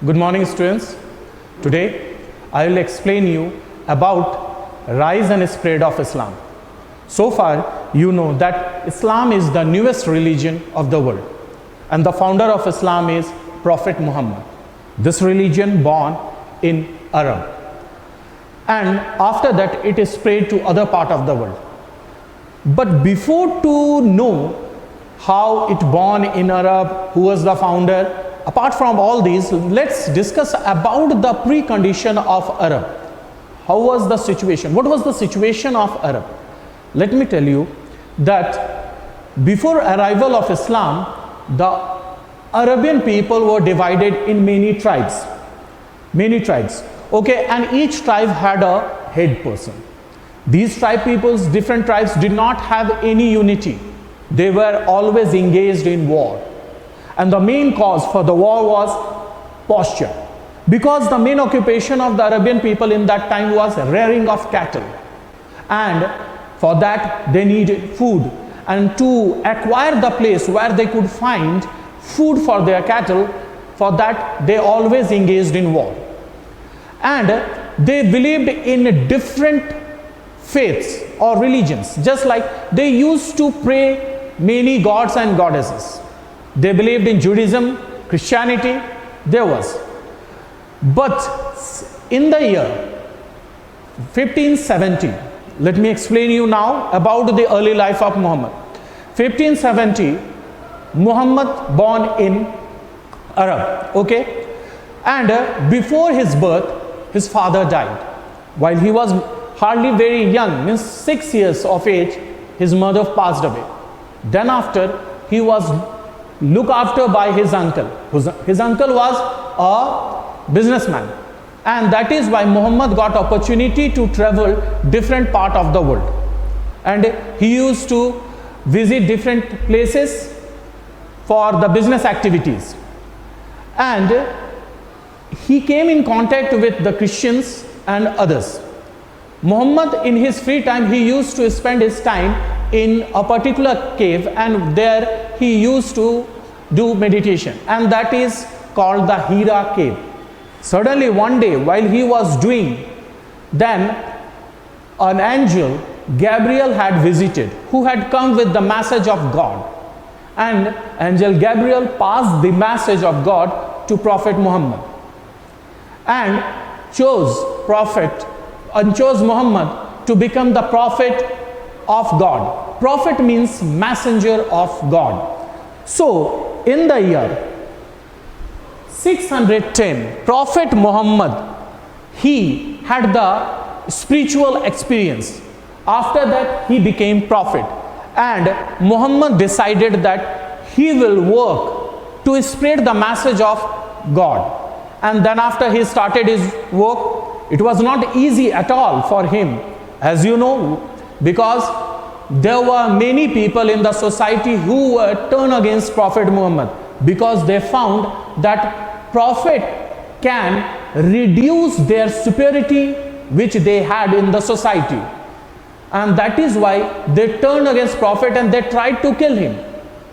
Good morning, students. Today I will explain you about rise and spread of Islam. So far you know that Islam is the newest religion of the world and the founder of Islam is Prophet Muhammad. This religion born in Arab and after that it is spread to other part of the world. But before to know how it born in Arab, who was the founder, apart from all these, let's discuss about the precondition of Arab. How was the situation? What was the situation of Arab? Let me tell you that before arrival of Islam, the Arabian people were divided in many tribes. Okay, and each tribe had a head person. These different tribes did not have any unity. They were always engaged in war. And the main cause for the war was posture. Because the main occupation of the Arabian people in that time was rearing of cattle. And for that they needed food. And to acquire the place where they could find food for their cattle, for that they always engaged in war. And they believed in different faiths or religions, just like they used to pray many gods and goddesses. They believed in Judaism, Christianity, there was. But in the year 1570, let me explain you now about the early life of Muhammad. 1570, Muhammad born in Arab, okay? And before his birth, his father died. While he was hardly very young, means 6 years of age, his mother passed away. Then after, he was looked after by his uncle. His uncle was a businessman. And that is why Muhammad got opportunity to travel different part of the world. And he used to visit different places for the business activities. And he came in contact with the Christians and others. Muhammad in his free time, he used to spend his time in a particular cave, and there he used to do meditation, and that is called the Hira cave. Suddenly one day while he was doing, then an angel Gabriel had visited, who had come with the message of God, and angel Gabriel passed the message of God to Prophet Muhammad and chose Muhammad to become the prophet of God. Prophet means messenger of God. So in the year 610, Prophet Muhammad, he had the spiritual experience. After that he became prophet, and Muhammad decided that he will work to spread the message of God. And then after he started his work, it was not easy at all for him, as you know, because there were many people in the society who were turned against Prophet Muhammad, because they found that Prophet can reduce their superiority which they had in the society. And that is why they turned against Prophet and they tried to kill him.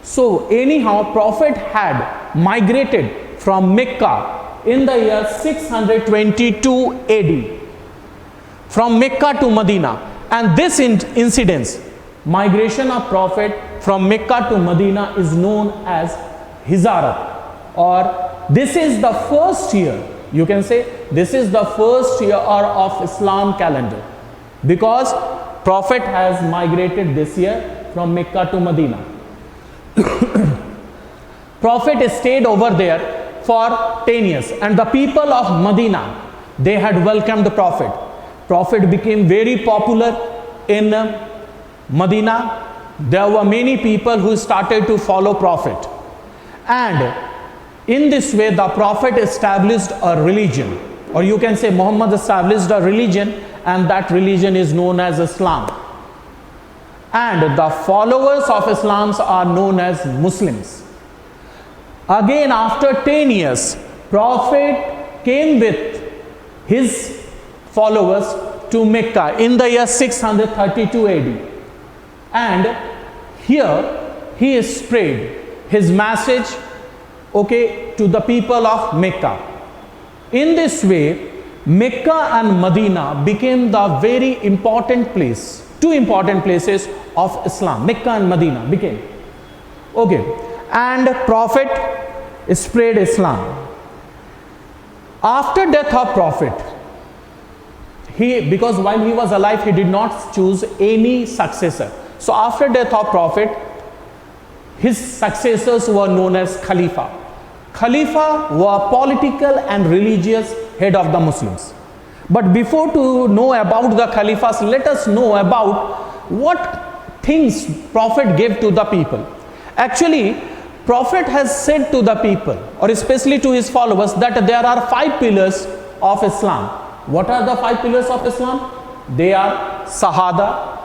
So anyhow, Prophet had migrated from Mecca in the year 622 AD, from Mecca to Medina. And this incident, migration of Prophet from Mecca to Medina, is known as Hijarat, or this is the first year, you can say this is the first year of Islam calendar, because Prophet has migrated this year from Mecca to Medina. Prophet stayed over there for 10 years, and the people of Medina, they had welcomed the Prophet. Prophet became very popular in Medina. There were many people who started to follow Prophet, and in this way the Prophet established a religion, or you can say Muhammad established a religion, and that religion is known as Islam. And the followers of Islam are known as Muslims. Again, after 10 years, Prophet came with his followers to Mecca in the year 632 AD. And here he spread his message, okay, to the people of Mecca. In this way, Mecca and Medina became the very important place, two important places of Islam. Mecca and Medina became. Okay. And Prophet spread Islam. After death of Prophet, because while he was alive, he did not choose any successor. So after death of Prophet, his successors were known as Khalifa. Khalifa were political and religious head of the Muslims. But before to know about the Khalifas, let us know about what things Prophet gave to the people. Actually, Prophet has said to the people, or especially to his followers, that there are 5 pillars of Islam. What are the 5 pillars of Islam? They are Shahada,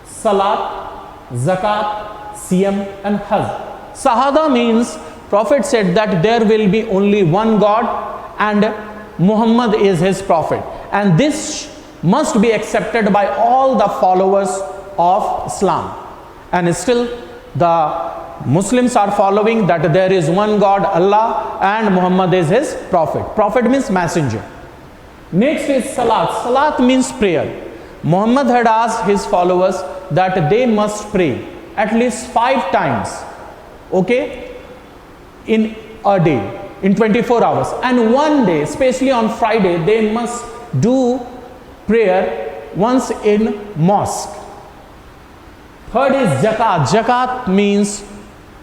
Salat, Zakat, Siyam and Hajj. Shahada means Prophet said that there will be only one God and Muhammad is his prophet. And this must be accepted by all the followers of Islam. And still the Muslims are following that there is one God, Allah, and Muhammad is his prophet. Prophet means messenger. Next is Salat. Salat means prayer. Muhammad had asked his followers that they must pray at least 5 times, okay, in a day, in 24 hours. And one day, especially on Friday, they must do prayer once in mosque. Third is Zakat. Zakat means,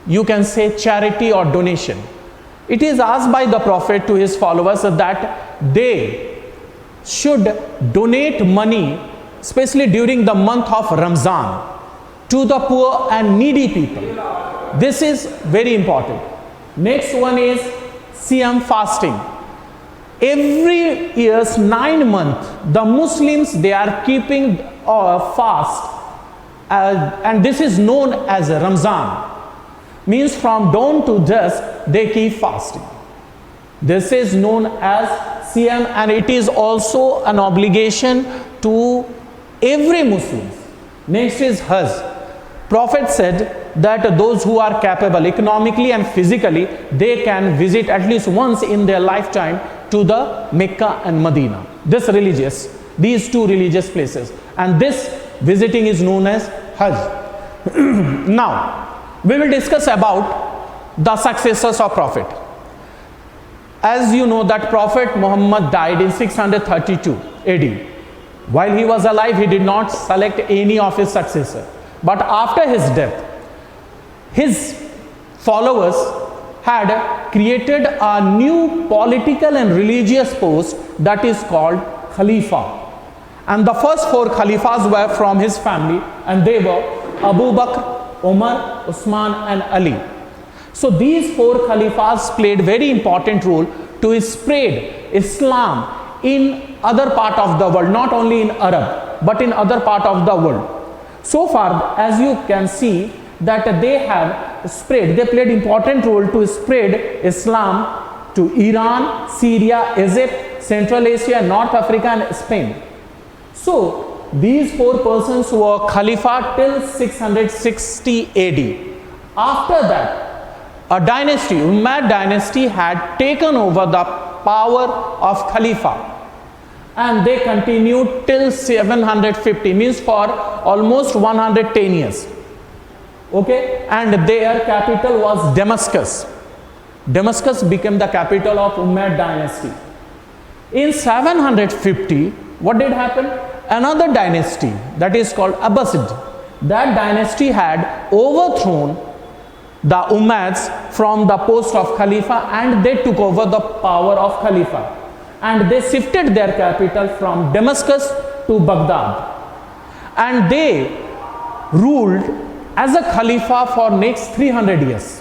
you can say, charity or donation. It is asked by the Prophet to his followers that they should donate money, especially during the month of Ramzan, to the poor and needy people. This is very important. Next one is Siyam, fasting. Every year's 9 months, the Muslims, they are keeping fast, and this is known as Ramzan. Means from dawn to dusk they keep fasting. This is known as Siyam, and it is also an obligation to every Muslim. Next is Hajj. Prophet said that those who are capable economically and physically, they can visit at least once in their lifetime to the Mecca and Medina. These two religious places, and this visiting is known as Hajj. Now we will discuss about the successors of Prophet. As you know that Prophet Muhammad died in 632 AD. While he was alive, he did not select any of his successor. But after his death, his followers had created a new political and religious post that is called Khalifa. And the first 4 Khalifas were from his family, and they were Abu Bakr, Umar, Usman and Ali. So these 4 Khalifas played very important role to spread Islam in other part of the world, not only in Arab, but in other part of the world. So far, as you can see, that they have spread, they played important role to spread Islam to Iran, Syria, Egypt, Central Asia, North Africa and Spain. So these 4 persons were Khalifa till 660 AD. After that, a dynasty, Umayyad dynasty, had taken over the power of Khalifa, and they continued till 750, means for almost 110 years. Okay, and their capital was Damascus. Damascus became the capital of Umayyad dynasty. In 750, what did happen? Another dynasty, that is called Abbasid. That dynasty had overthrown the Umayyads from the post of Khalifa, and they took over the power of Khalifa. And they shifted their capital from Damascus to Baghdad. And they ruled as a Khalifa for next 300 years.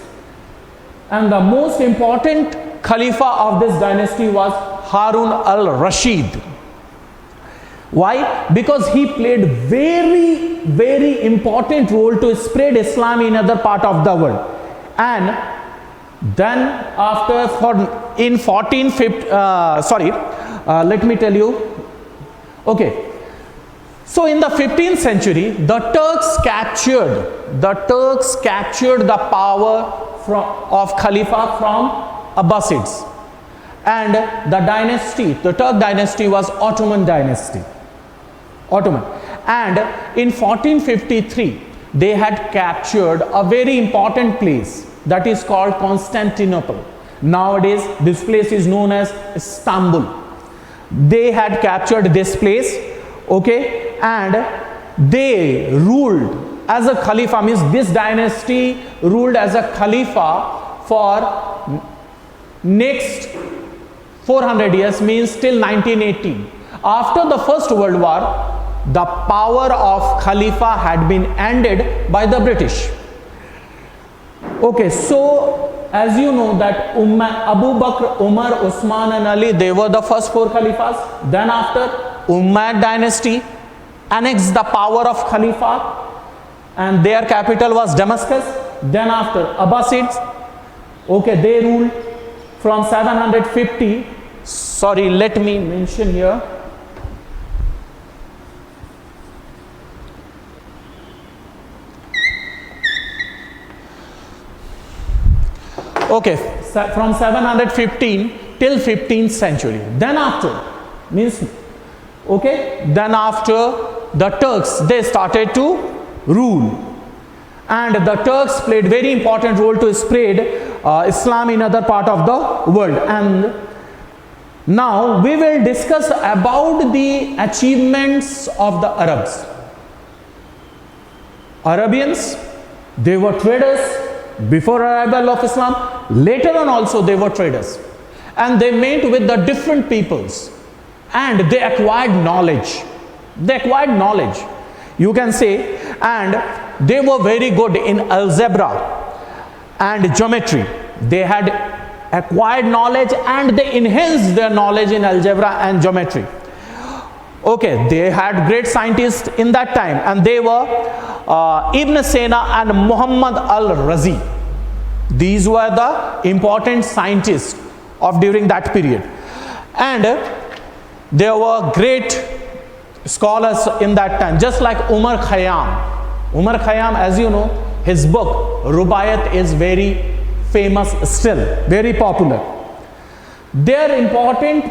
And the most important Khalifa of this dynasty was Harun al-Rashid. Why? Because he played very, very important role to spread Islam in other part of the world. And then after, in 1450, let me tell you. Okay. So in the 15th century, the Turks captured the power of Khalifa from Abbasids. And the dynasty, the Turk dynasty, was Ottoman dynasty. Ottoman. And in 1453, they had captured a very important place that is called Constantinople. Nowadays, this place is known as Istanbul. They had captured this place, okay, and they ruled as a Khalifa, means this dynasty ruled as a Khalifa for next 400 years, means till 1918. After the First World War, the power of Khalifa had been ended by the British. Okay, so as you know that Abu Bakr, Umar, Usman and Ali, they were the first 4 Khalifas. Then after, Umayyad dynasty annexed the power of Khalifa and their capital was Damascus. Then after, Abbasids, okay, they ruled from 750, sorry, let me mention here. Okay, from 715 till 15th century. Then after, means, okay, then after the Turks, they started to rule. And the Turks played very important role to spread Islam in other part of the world. And now we will discuss about the achievements of the Arabs. Arabians, they were traders before arrival of Islam. Later on also they were traders, and they met with the different peoples and they acquired knowledge. They acquired knowledge, you can say, and they were very good in algebra and geometry. They had acquired knowledge and they enhanced their knowledge in algebra and geometry. Okay, they had great scientists in that time, and they were Ibn Sina and Muhammad al-Razi. These were the important scientists of during that period. And there were great scholars in that time, just like Umar Khayyam. Umar Khayyam, as you know, his book Rubaiyat is very famous still, very popular. Their important